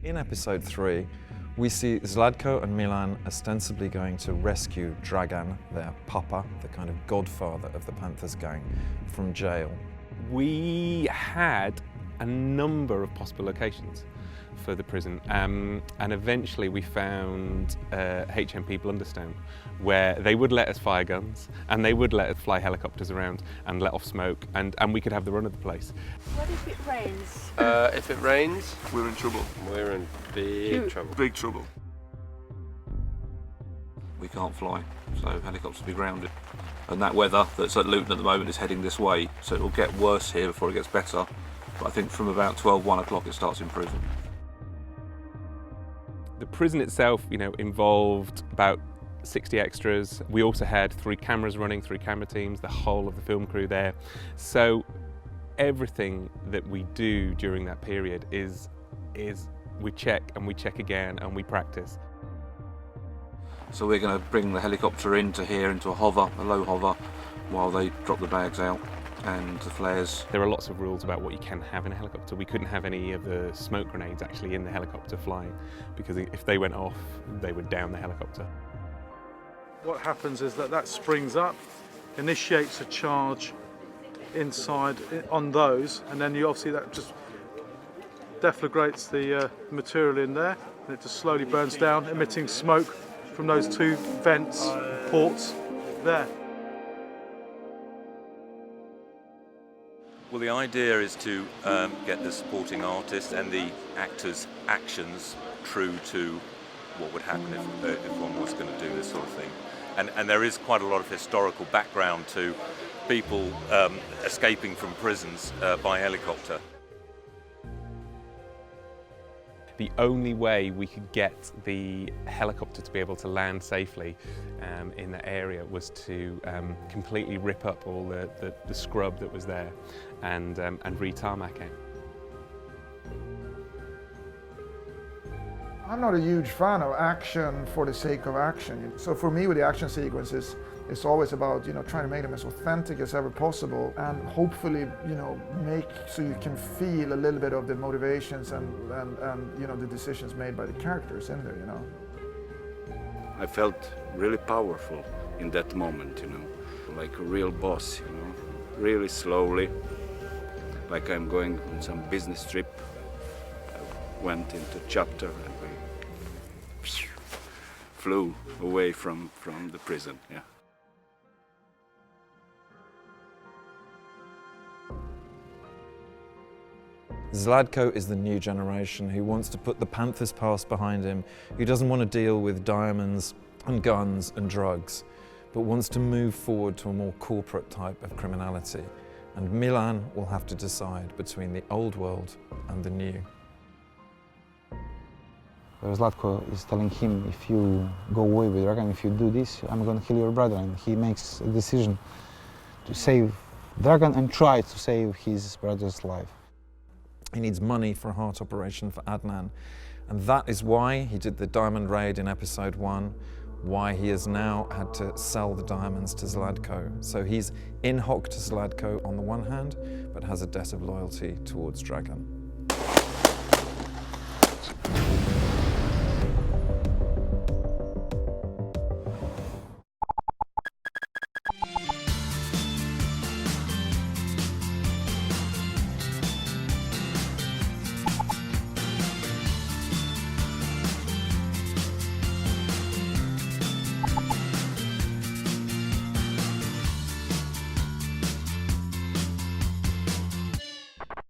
In episode 3, we see Zlatko and Milan ostensibly going to rescue Dragan, their papa, the kind of godfather of the Panthers gang, from jail. We had a number of possible locations for the prison, and eventually we found HMP Blunderstone, where they would let us fire guns and they would let us fly helicopters around and let off smoke, and we could have the run of the place. What if it rains? If it rains, We're in trouble. we're in big trouble. Big trouble. We can't fly, so helicopters will be grounded. And that weather that's at Lowdown at the moment is heading this way, so it will get worse here before it gets better. But I think from about 12, 1 o'clock it starts improving. The prison itself, involved about 60 extras. We also had 3 cameras running, 3 camera teams, the whole of the film crew there. So everything that we do during that period is we check and we check again and we practice. So we're going to bring the helicopter into here, into a hover, a low hover, while they drop the bags out and the flares. There are lots of rules about what you can have in a helicopter. We couldn't have any of the smoke grenades actually in the helicopter flying, because if they went off, they would down the helicopter. What happens is that springs up, initiates a charge inside on those, and then you obviously that just deflagrates the material in there, and it just slowly burns down, emitting smoke from those 2 vents, ports there. Well, the idea is to get the supporting artist and the actors' actions true to what would happen if one was going to do this sort of thing. And there is quite a lot of historical background to people escaping from prisons by helicopter. The only way we could get the helicopter to be able to land safely in that area was to completely rip up all the scrub that was there and re-tarmac it. I'm not a huge fan of action for the sake of action. So for me, with the action sequences, it's always about trying to make them as authentic as ever possible, and hopefully make so you can feel a little bit of the motivations and the decisions made by the characters in there. I felt really powerful in that moment, like a real boss, really slowly, like I'm going on some business trip. I went into chapter and we flew away from the prison. Yeah. Zlatko is the new generation who wants to put the Panthers' past behind him, who doesn't want to deal with diamonds and guns and drugs, but wants to move forward to a more corporate type of criminality. And Milan will have to decide between the old world and the new. Zlatko is telling him, if you go away with Dragan, if you do this, I'm going to kill your brother. And he makes a decision to save Dragan and try to save his brother's life. He needs money for a heart operation for Adnan, and that is why he did the diamond raid in episode 1, why he has now had to sell the diamonds to Zlatko. So he's in hock to Zlatko on the one hand, but has a debt of loyalty towards Dragan.